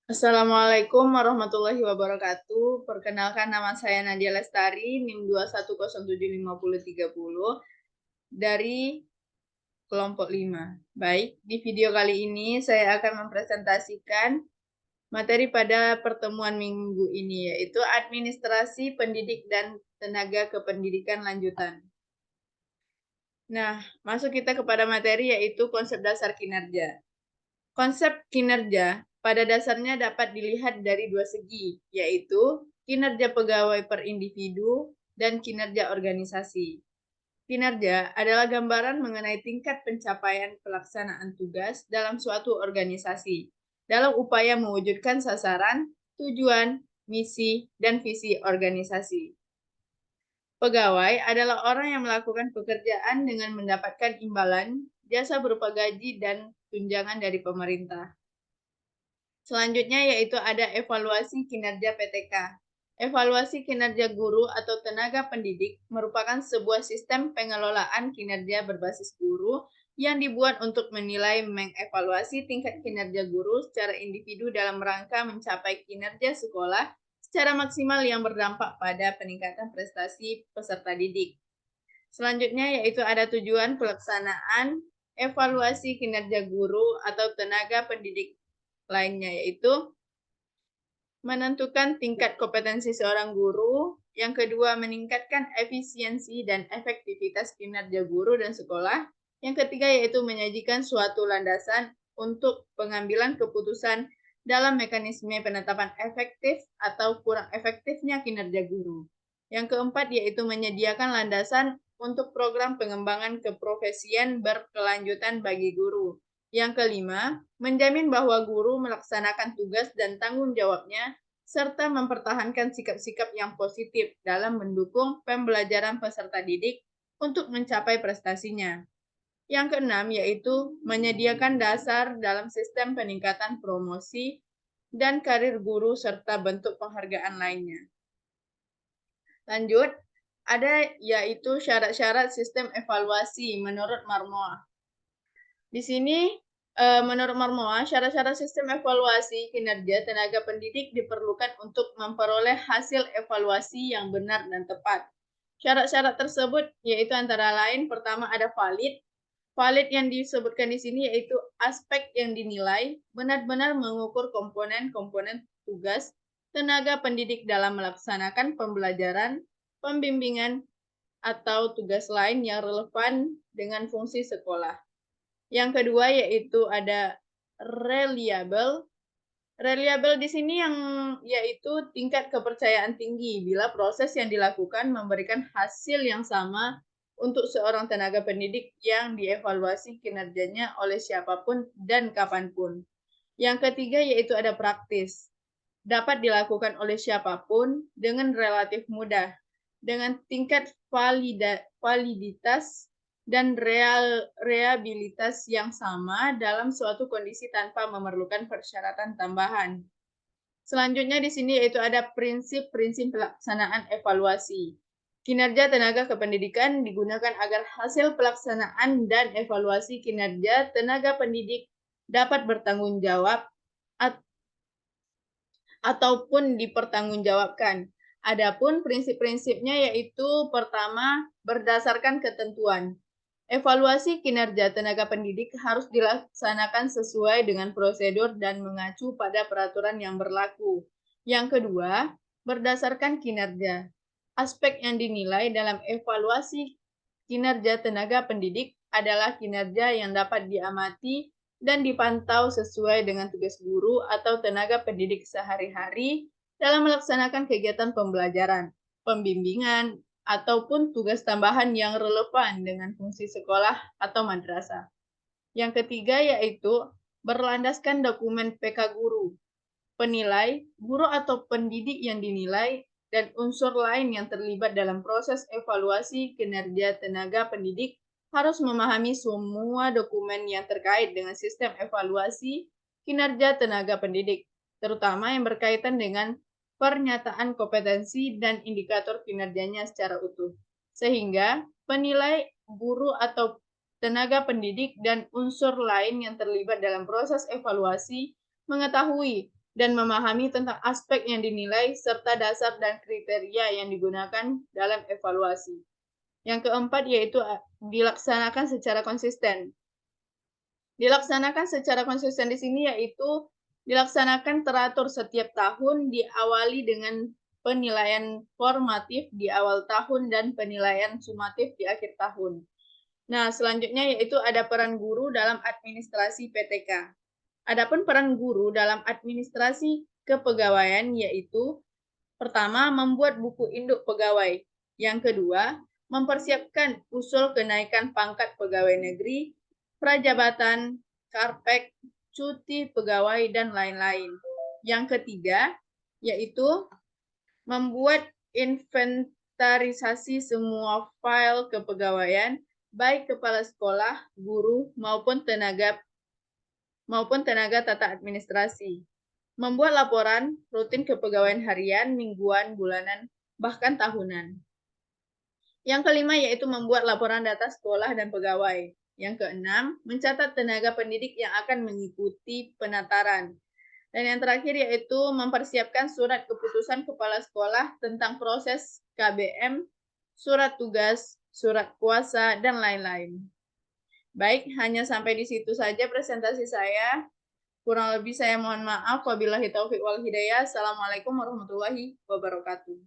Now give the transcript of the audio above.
Assalamualaikum warahmatullahi wabarakatuh. Perkenalkan nama saya Nadia Lestari, NIM 2107530 dari kelompok 5. Baik, di video kali ini saya akan mempresentasikan materi pada pertemuan minggu ini, yaitu administrasi pendidik dan tenaga kependidikan lanjutan. Nah, masuk kita kepada materi yaitu konsep dasar kinerja. Konsep kinerja pada dasarnya dapat dilihat dari dua segi, yaitu kinerja pegawai per individu dan kinerja organisasi. Kinerja adalah gambaran mengenai tingkat pencapaian pelaksanaan tugas dalam suatu organisasi, dalam upaya mewujudkan sasaran, tujuan, misi, dan visi organisasi. Pegawai adalah orang yang melakukan pekerjaan dengan mendapatkan imbalan, jasa berupa gaji, dan tunjangan dari pemerintah. Selanjutnya yaitu ada evaluasi kinerja PTK. Evaluasi kinerja guru atau tenaga pendidik merupakan sebuah sistem pengelolaan kinerja berbasis guru yang dibuat untuk menilai mengevaluasi tingkat kinerja guru secara individu dalam rangka mencapai kinerja sekolah secara maksimal yang berdampak pada peningkatan prestasi peserta didik. Selanjutnya yaitu ada tujuan pelaksanaan evaluasi kinerja guru atau tenaga pendidik lainnya, yaitu menentukan tingkat kompetensi seorang guru, yang kedua meningkatkan efisiensi dan efektivitas kinerja guru dan sekolah, yang ketiga yaitu menyajikan suatu landasan untuk pengambilan keputusan dalam mekanisme penetapan efektif atau kurang efektifnya kinerja guru. Yang keempat yaitu menyediakan landasan untuk program pengembangan keprofesian berkelanjutan bagi guru. Yang kelima, menjamin bahwa guru melaksanakan tugas dan tanggung jawabnya, serta mempertahankan sikap-sikap yang positif dalam mendukung pembelajaran peserta didik untuk mencapai prestasinya. Yang keenam, yaitu menyediakan dasar dalam sistem peningkatan promosi dan karir guru serta bentuk penghargaan lainnya. Lanjut, ada yaitu syarat-syarat sistem evaluasi menurut Marmoa. Di sini, menurut Marmoa, syarat-syarat sistem evaluasi kinerja tenaga pendidik diperlukan untuk memperoleh hasil evaluasi yang benar dan tepat. Syarat-syarat tersebut yaitu antara lain, pertama ada valid. Valid yang disebutkan di sini yaitu aspek yang dinilai benar-benar mengukur komponen-komponen tugas tenaga pendidik dalam melaksanakan pembelajaran, pembimbingan, atau tugas lain yang relevan dengan fungsi sekolah. Yang kedua yaitu ada reliable. Reliable di sini yang yaitu tingkat kepercayaan tinggi bila proses yang dilakukan memberikan hasil yang sama untuk seorang tenaga pendidik yang dievaluasi kinerjanya oleh siapapun dan kapanpun. Yang ketiga yaitu ada praktis. Dapat dilakukan oleh siapapun dengan relatif mudah, dengan tingkat validitas dan realitas yang sama dalam suatu kondisi tanpa memerlukan persyaratan tambahan. Selanjutnya di sini yaitu ada prinsip-prinsip pelaksanaan evaluasi. Kinerja tenaga kependidikan digunakan agar hasil pelaksanaan dan evaluasi kinerja tenaga pendidik dapat bertanggung jawab ataupun dipertanggungjawabkan. Adapun prinsip-prinsipnya yaitu pertama, berdasarkan ketentuan. Evaluasi kinerja tenaga pendidik harus dilaksanakan sesuai dengan prosedur dan mengacu pada peraturan yang berlaku. Yang kedua, berdasarkan kinerja. Aspek yang dinilai dalam evaluasi kinerja tenaga pendidik adalah kinerja yang dapat diamati dan dipantau sesuai dengan tugas guru atau tenaga pendidik sehari-hari dalam melaksanakan kegiatan pembelajaran, pembimbingan, ataupun tugas tambahan yang relevan dengan fungsi sekolah atau madrasah. Yang ketiga yaitu berlandaskan dokumen PK guru, penilai, guru atau pendidik yang dinilai, dan unsur lain yang terlibat dalam proses evaluasi kinerja tenaga pendidik harus memahami semua dokumen yang terkait dengan sistem evaluasi kinerja tenaga pendidik, terutama yang berkaitan dengan pernyataan kompetensi dan indikator kinerjanya secara utuh. Sehingga penilai guru atau tenaga pendidik dan unsur lain yang terlibat dalam proses evaluasi mengetahui dan memahami tentang aspek yang dinilai serta dasar dan kriteria yang digunakan dalam evaluasi. Yang keempat yaitu dilaksanakan secara konsisten. Dilaksanakan secara konsisten di sini yaitu dilaksanakan teratur setiap tahun, diawali dengan penilaian formatif di awal tahun dan penilaian sumatif di akhir tahun. Nah, selanjutnya yaitu ada peran guru dalam administrasi PTK. Adapun peran guru dalam administrasi kepegawaian yaitu pertama, membuat buku induk pegawai. Yang kedua, mempersiapkan usul kenaikan pangkat pegawai negeri, prajabatan, karpet, cuti pegawai, dan lain-lain. Yang ketiga, yaitu membuat inventarisasi semua file kepegawaian, baik kepala sekolah, guru, maupun tenaga tata administrasi. Membuat laporan rutin kepegawaian harian, mingguan, bulanan, bahkan tahunan. Yang kelima yaitu membuat laporan data sekolah dan pegawai. Yang keenam, mencatat tenaga pendidik yang akan mengikuti penataran. Dan yang terakhir yaitu mempersiapkan surat keputusan kepala sekolah tentang proses KBM, surat tugas, surat kuasa, dan lain-lain. Baik, hanya sampai di situ saja presentasi saya. Kurang lebih saya mohon maaf. Wabillahi taufiq wal hidayah. Assalamualaikum warahmatullahi wabarakatuh.